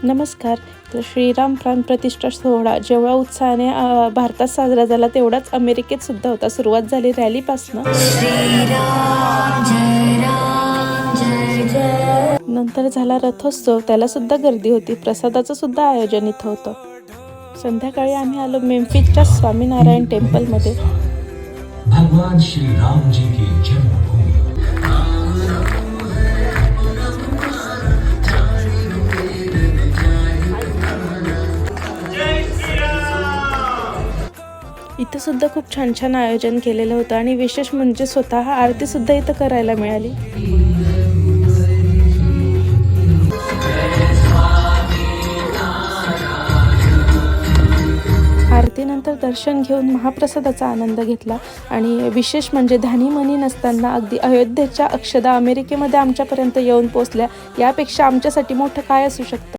नमस्कार. तर श्रीराम प्राण प्रतिष्ठा सोहळा जेवढा उत्साहाने भारतात साजरा झाला तेवढाच अमेरिकेत सुद्धा होता. सुरुवात झाली रॅलीपासनं. नंतर झाला रथोत्सव, त्याला सुद्धा गर्दी होती. प्रसादाचं सुद्धा आयोजन इथं होतं. संध्याकाळी आम्ही आलो मेम्फिसच्या स्वामीनारायण टेम्पलमध्ये. भगवान श्री राम जी की जन्मभूमि. इथं सुद्धा खूप छान छान आयोजन केलेलं होतं आणि विशेष म्हणजे स्वतः आरती सुद्धा इथं करायला मिळाली. आरतीनंतर दर्शन घेऊन महाप्रसादाचा आनंद घेतला आणि विशेष म्हणजे धानीमनी नसताना अगदी अयोध्येच्या अक्षदा अमेरिकेमध्ये आमच्यापर्यंत येऊन पोचल्या. यापेक्षा आमच्यासाठी मोठं काय असू शकतं.